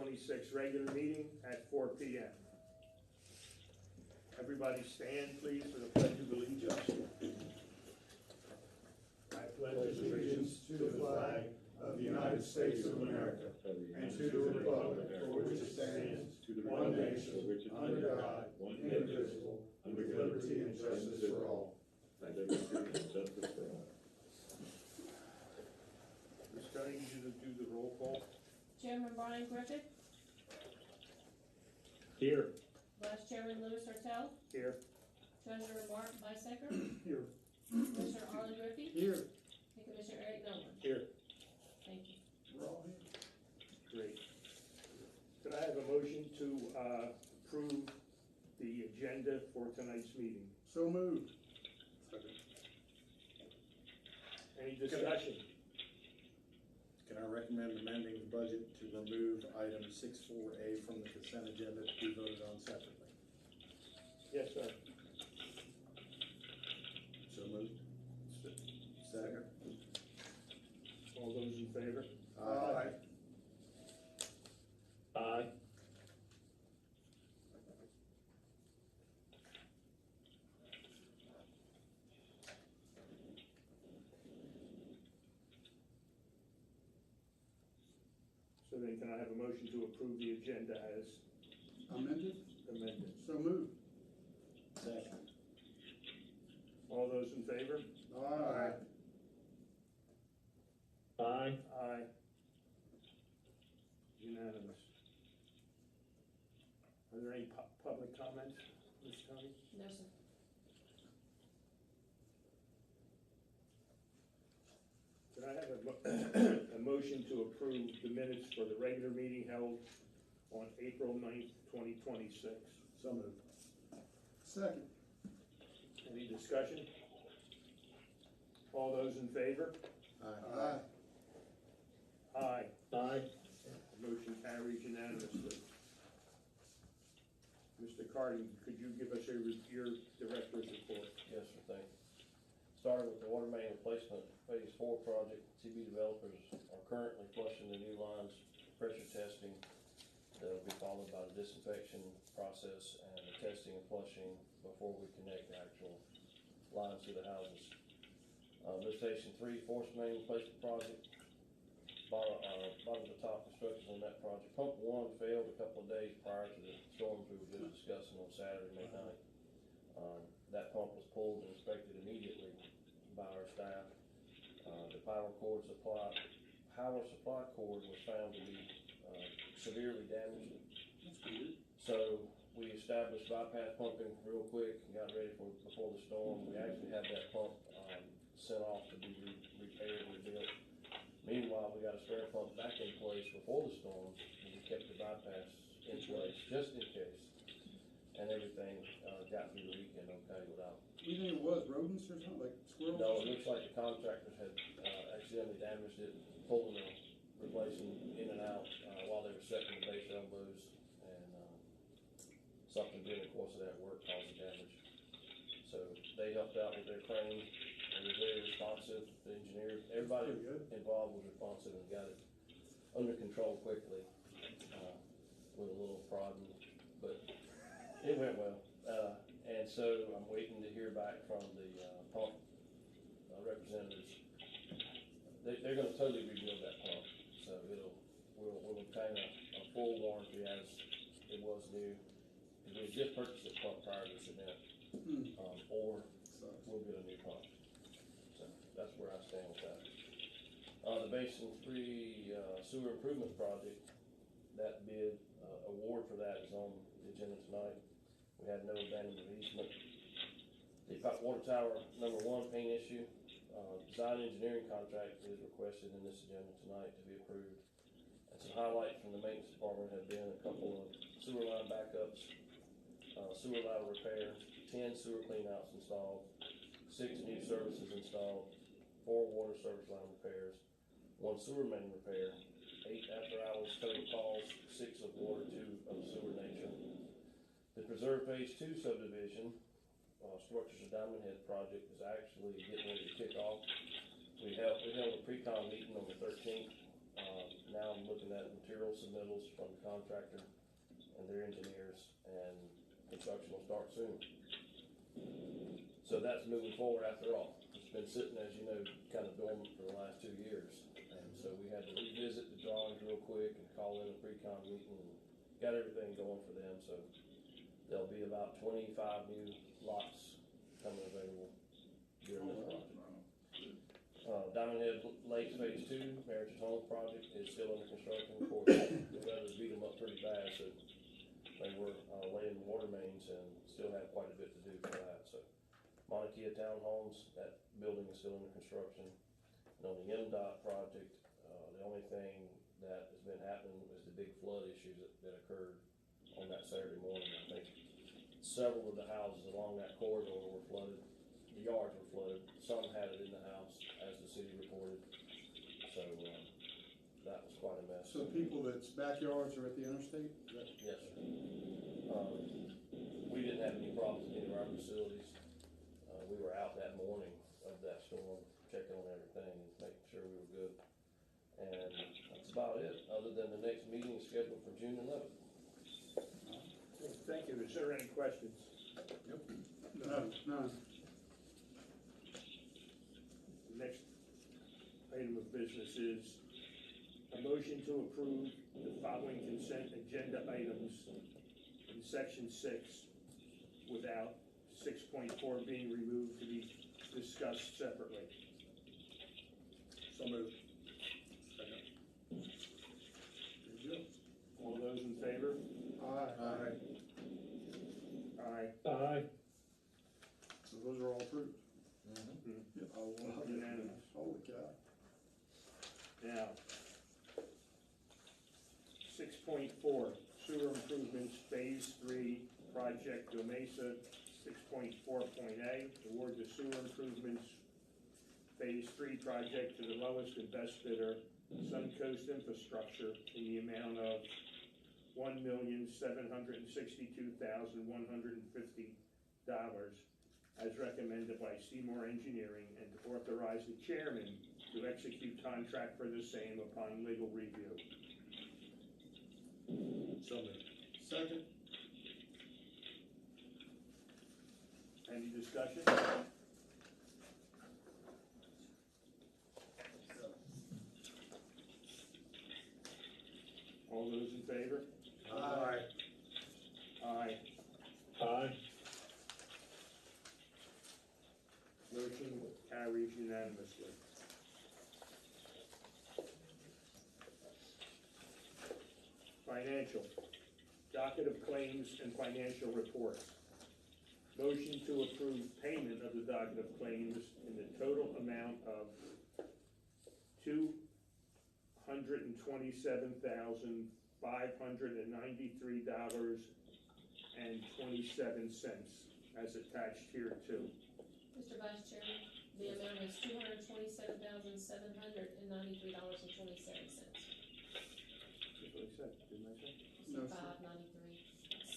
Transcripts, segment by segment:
2026 regular meeting at 4 p.m. Everybody stand, please, for the Pledge of Allegiance. I pledge allegiance to the flag of the United States of America and to the republic for which it stands, one nation, under God, indivisible, with liberty and justice for all. Ms. Cunning, you do the roll call. Chairman Brian Griffith, Here. Vice Chairman Louis Hertel, Here. Treasurer Mark Bisecker, Here. Commissioner Arlen Griffey, Here. and Commissioner Eric Nolan. Here. Thank you. We're all here. Great. Could I have a motion to approve the agenda for tonight's meeting? So moved. Any discussion? Can I recommend amending the budget to remove item 6.4A from the consent agenda to be voted on separately? Yes, sir. So moved. Second. All those in favor? Aye. Aye. So then can I have a motion to approve the agenda as Amended? amended? So moved. Second. All those in favor? Aye. Aye. Aye. Unanimous. Are there any public comments, Ms. Tony? No, sir. Could I have a motion to approve the minutes for the regular meeting held on April 9th, 2026? So moved. Second. Any discussion? All those in favor? Aye. Aye. Aye. Motion carries unanimously. Mr. Carty, could you give us your director's report? Yes, sir, thank you. Starting with the water main replacement phase 4 project, CB developers are currently flushing the new lines, pressure testing. That'll be followed by the disinfection process and the testing and flushing before we connect the actual lines to the houses. Lift station 3 force main replacement project, bottom to top construction on that project. Pump 1 failed a couple of days prior to the storms we were just discussing on Saturday, May 9th. That pump was pulled and inspected immediately by our staff. The power supply cord was found to be severely damaged. So we established bypass pumping real quick and got ready before the storm. We actually had that pump sent off to be repaired and rebuilt. Meanwhile, we got a spare pump back in place before the storm, and we kept the bypass in place just in case. And everything got through the weekend okay without. You think it was rodents or something, like squirrels? No, it looks like the contractors had accidentally damaged it, pulling and replacing in and out while they were setting the base elbows, and something during the course of that work caused the damage. So they helped out with their crane. They were very responsive. The engineers, everybody involved was responsive and got it under control quickly with a little prodding, but it went well. And so I'm waiting to hear back from the pump representatives. They're going to totally rebuild that pump, so we'll obtain a full warranty as it was new. We had just purchased this pump prior to this event, or we'll get a new pump. So that's where I stand with that. The Basin 3 sewer improvement project, that bid award for that is on the agenda tonight. We had no abandonment easement. The water tower number 1 paint issue, design engineering contract is requested in this agenda tonight to be approved. And some highlights from the maintenance department have been a couple of sewer line backups, sewer line repair, 10 sewer cleanouts installed, 6 new services installed, 4 water service line repairs, 1 sewer main repair, 8 after hours total calls, 6 of water, 2 of sewer nature. The Preserve Phase 2 subdivision, Structures of Diamond Head project is actually getting ready to kick off. We held a pre-con meeting on the 13th Now I'm looking at material submittals from the contractor and their engineers, and construction will start soon. So that's moving forward after all. It's been sitting, as you know, kind of dormant for the last 2 years. And so we had to revisit the drawings real quick and call in a pre-con meeting and got everything going for them. So there'll be about 25 new lots coming available during this project. Diamond Head Lake Phase 2, Meritage Homes project is still under construction. Of course, the weather beat them up pretty bad, so they were laying water mains and still have quite a bit to do for that. So Mauna Kea Townhomes, that building is still under construction. And on the MDOT project, the only thing that has been happening is the big flood issues that occurred on that Saturday morning. I think several of the houses along that corridor were flooded. The yards were flooded. Some had it in the house, as the city reported. So that was quite a mess. So people that's backyards are at the interstate? Yes, sir. We didn't have any problems with any of our facilities. We were out that morning of that storm, checking on everything and making sure we were good. And that's about it, other than the next meeting is scheduled for June 11th. Thank you. Is there any questions? No, none. The next item of business is a motion to approve the following consent agenda items in section 6 without 6.4 being removed to be discussed separately. So moved. All those in favor? Aye. Aye. Aye. So those are all approved? Unanimous. Holy cow. Now, 6.4, sewer improvements, phase 3, project Domesa, 6.4.a, award the sewer improvements, phase 3 project to the lowest and best bidder, Suncoast Infrastructure, in the amount of $1,762,150, as recommended by Seymour Engineering, and to authorize the chairman to execute contract for the same upon legal review. So moved. Second? Any discussion? All those in favor? Aye. Aye. Aye. Motion carries unanimously. Financial, docket of claims and financial reports. Motion to approve payment of the docket of claims in the total amount of $227,593.27 as attached here too. Mr. Vice Chairman, the amount is $227,793.27. That's what I said, didn't I say? No, sir.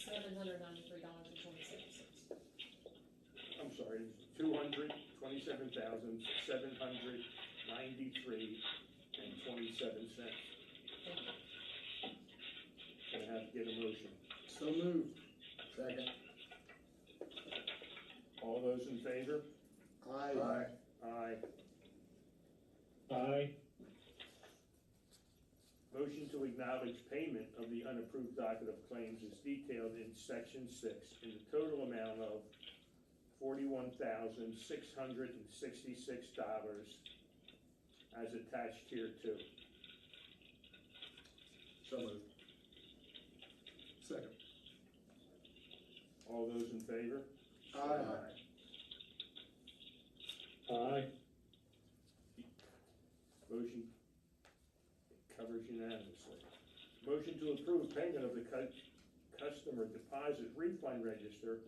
$793.27. I'm sorry, $227,793.27. Can I have to get a motion? So moved. Second. All those in favor? Aye. Aye. Aye. Motion to acknowledge payment of the unapproved docket of claims is detailed in section 6 in the total amount of $41,666 as attached here too. So moved. Second. All those in favor? Aye. Aye. Motion covers unanimously. Motion to approve payment of the customer deposit refund register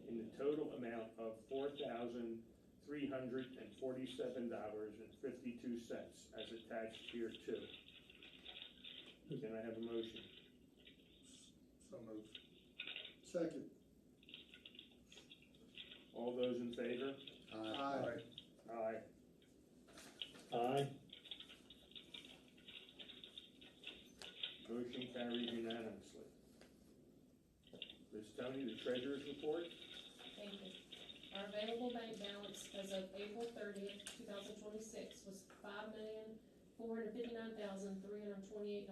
in the total amount of $4,347.52 as attached here too. Can I have a motion? So moved. Second. All those in favor? Aye. Aye. Aye. Motion carries unanimously. Ms. Tony, the treasurer's report? Thank you. Our available bank balance as of April 30th, 2026 was $5,459,328.61.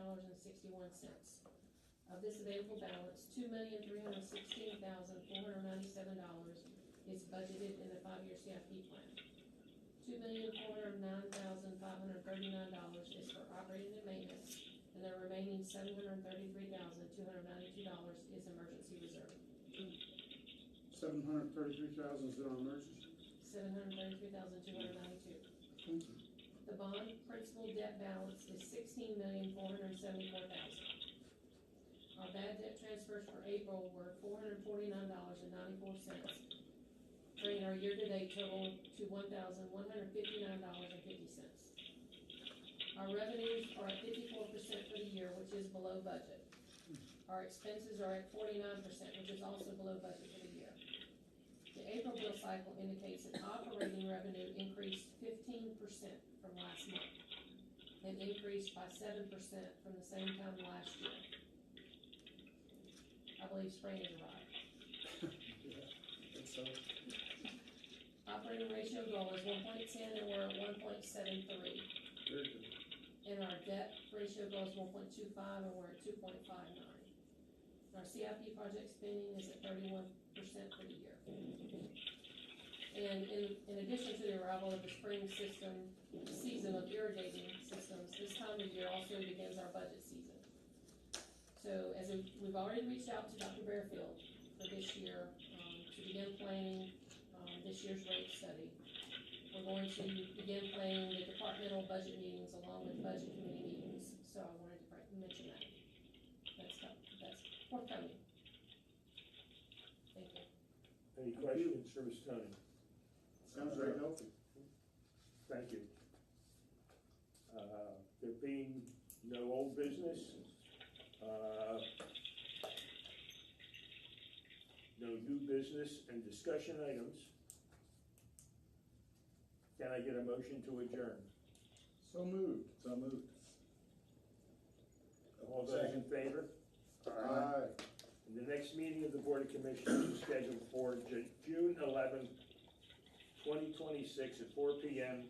Of this available balance, $2,316,497 is budgeted in the 5-year CIP plan. $2,409,539 is for operating and maintenance, and the remaining $733,292 is emergency reserve. 733,000 is our emergency. $733,292. The bond principal debt balance is $16,474,000. Our bad debt transfers for April were $449.94, bringing our year-to-date total to $1,159.50. Our revenues are at 54% for the year, which is below budget. Our expenses are at 49%, which is also below budget for the year. The April bill cycle indicates that operating revenue increased 15% from last month and increased by 7% from the same time last year. I believe spring has arrived. Operating ratio goal is 1.10 and we're at 1.73. And our debt ratio goal is 1.25 and we're at 2.59. Our CIP project spending is at 31% for the year. And in addition to the arrival of the spring season of irrigating systems, this time of year also begins our budget season. So as we've already reached out to Dr. Bearfield for this year to begin planning this year's rate study. We're going to begin planning the departmental budget meetings along with budget committee meetings. So I wanted to mention that. That's forthcoming. Thank you. Any questions for Ms. Tony? Sounds very healthy. Thank you. There being no old business, no new business and discussion items, can I get a motion to adjourn? So moved. All those in favor? Aye. And the next meeting of the Board of Commissioners is scheduled for June 11th, 2026 at 4 p.m.